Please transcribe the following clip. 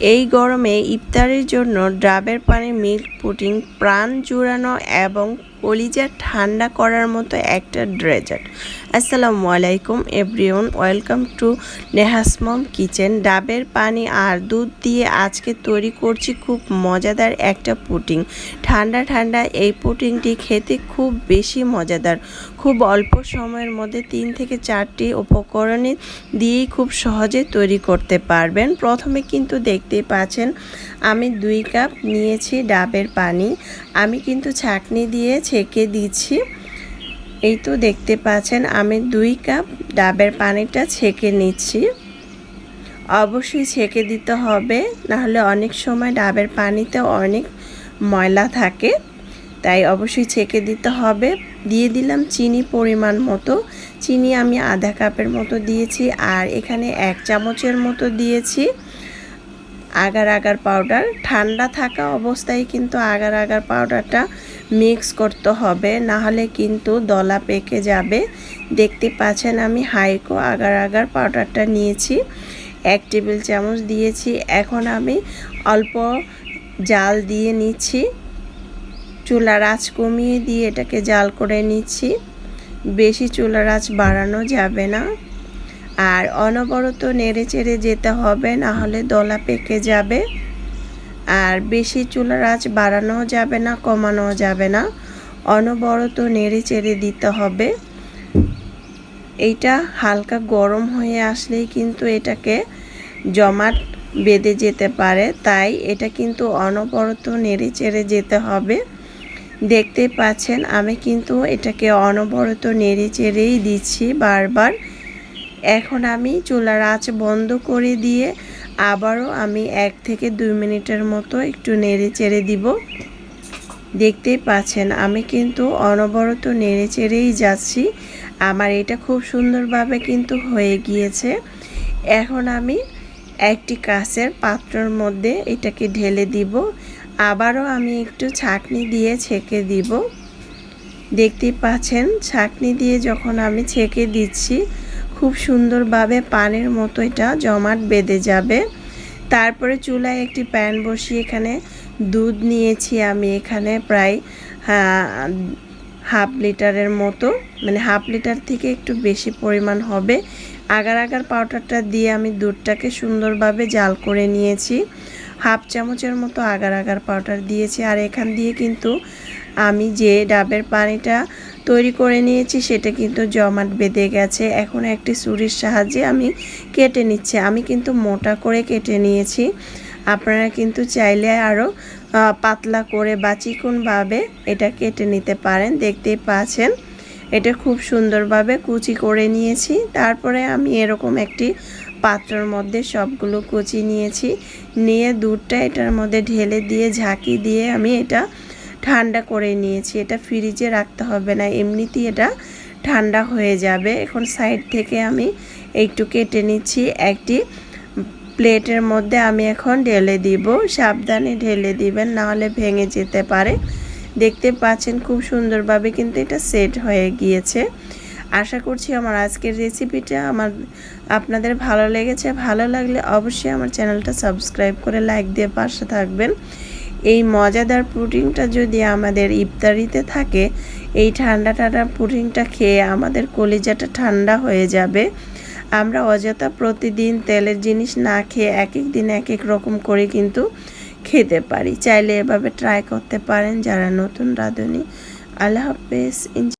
এই গরমে ইফতারের জন্য ডাবের পানি মিল্ক পুডিং প্রাণ জুড়ানো এবং কলিজা ঠান্ডা করার মতো একটা ডেজার্ট। আসসালামু আলাইকুম everyone, welcome to Neha's mom kitchen. ডাবের পানি আর দুধ দিয়ে আজকে তৈরি করছি খুব মজাদার একটা পুডিং। ঠান্ডা ঠান্ডা এই পুডিংটি খেতে খুব বেশি মজাদার। খুব অল্প সময়ের মধ্যে 3 থেকে 4টি উপকরণ দিয়েই খুব সহজে তৈরি করতে পারবেন। প্রথমে কিন্তু দেখতেই পাচ্ছেন আমি 2 কাপ নিয়েছি ডাবের পানি। আমি কিন্তু ছাঁকনি দিয়ে ছেঁকে দিচ্ছি। এই তো দেখতে পাচ্ছেন আমি 2 কাপ ডাবের পানিটা ছেঁকে নিচ্ছি। অবশ্যই ছেঁকে দিতে হবে, নাহলে অনেক সময় ডাবের পানিতে অনেক ময়লা থাকে, তাই অবশ্যই ছেঁকে দিতে হবে। দিয়ে দিলাম চিনি পরিমাণ মতো। চিনি আমি আধা কাপের মতো দিয়েছি। আর এখানে 1 চামচের মতো দিয়েছি আগার আগার পাউডার। ঠান্ডা থাকা অবস্থায় কিন্তু আগার আগার পাউডারটা মিক্স করতে হবে, না হলে কিন্তু দলা পেকে যাবে। দেখতে পাচ্ছেন আমি হাইকো আগার আগার পাউডারটা নিয়েছি, 1 টেবিল চামচ দিয়েছি। এখন আমি অল্প জাল দিয়ে নিচ্ছি, চুলার আঁচ কমিয়ে দিয়ে এটাকে জাল করে নিচ্ছি। বেশি চুলার আঁচ বাড়ানো যাবে না, আর অনবরত নেড়ে চেড়ে যেতে হবে, না হলে দলা পেকে যাবে। আর বেশি চুলার আঁচ বাড়ানোও যাবে না, কমানোও যাবে না, অনবরত নেড়ে চেড়ে দিতে হবে। এইটা হালকা গরম হয়ে আসলেই কিন্তু এটাকে জমাট বেঁধে যেতে পারে, তাই এটা কিন্তু অনবরত নেড়ে চেড়ে যেতে হবে। দেখতে পাচ্ছেন আমি কিন্তু এটাকে অনবরত নেড়ে চেড়েই দিচ্ছি বারবার। এখন আমি চুলার আঁচ বন্ধ করে দিয়ে আবারও আমি 1 থেকে 2 মিনিটের মতো একটু নেড়ে চেড়ে দিব। দেখতেই পাচ্ছেন আমি কিন্তু অনবরত নেড়ে চেড়েই যাচ্ছি। আমার এটা খুব সুন্দরভাবে কিন্তু হয়ে গিয়েছে। এখন আমি একটি কাঁচের পাত্রের মধ্যে এটাকে ঢেলে দিব। আবারও আমি একটু ছাঁকনি দিয়ে ছেঁকে দিব। দেখতেই পাচ্ছেন ছাঁকনি দিয়ে যখন আমি ছেঁকে দিচ্ছি, খুব সুন্দরভাবে পানির মতো এটা জমাট বেঁধে যাবে। তারপরে চুলায় একটি প্যান বসিয়ে এখানে দুধ নিয়েছি আমি, এখানে প্রায় হাফ লিটারের মতো, মানে হাফ লিটার থেকে একটু বেশি পরিমাণ হবে। আগার আগার পাউডারটা দিয়ে আমি দুধটাকে সুন্দরভাবে জাল করে নিয়েছি। হাফ চামচের মতো আগার আগার পাউডার দিয়েছি। আর এখান দিয়ে কিন্তু আমি যে ডাবের পানিটা তৈরি করে নিয়েছি সেটা কিন্তু জমাট বেঁধে গেছে। এখন একটি ছুরির সাহায্যে আমি কেটে নিচ্ছি। আমি কিন্তু মোটা করে কেটে নিয়েছি, আপনারা কিন্তু চাইলে আরও পাতলা করে বা চিকনভাবে এটা কেটে নিতে পারেন। দেখতেই পাচ্ছেন এটা খুব সুন্দরভাবে কুচি করে নিয়েছি। তারপরে আমি এরকম একটি পাত্রের মধ্যে সবগুলো কুচি নিয়েছি, নিয়ে দুধটা এটার মধ্যে ঢেলে দিয়ে ঝাঁকি দিয়ে আমি এটা ঠান্ডা করে নিয়েছি। এটা ফ্রিজে রাখতে হবে না, এমনিতেই এটা ঠান্ডা হয়ে যাবে। এখন সাইড থেকে আমি একটু কেটে নিচ্ছি। একটি প্লেটের মধ্যে আমি এখন ঢেলে দিব। সাবধানে ঢেলে দিবেন, নাহলে ভেঙে যেতে পারে। দেখতে পাচ্ছেন খুব সুন্দরভাবে কিন্তু এটা সেট হয়ে গিয়েছে। আশা করছি আমার আজকের রেসিপিটা আপনাদের ভালো লেগেছে। ভালো লাগলে অবশ্যই আমার চ্যানেলটা সাবস্ক্রাইব করে লাইক দিয়ে পাশে থাকবেন। এই মজাদার পুডিংটা যদি আমাদের ইফতারিতে থাকে, এই ঠান্ডা ঠান্ডা পুডিংটা খেয়ে আমাদের কলিজাটা ঠান্ডা হয়ে যাবে। আমরা অযথা প্রতিদিন তেলের জিনিস না খেয়ে এক এক দিন এক এক রকম করে কিন্তু খেতে পারি। চাইলে এভাবে ট্রাই করতে পারেন যারা নতুন রাঁধুনি। আল্লাহ হাফেজ।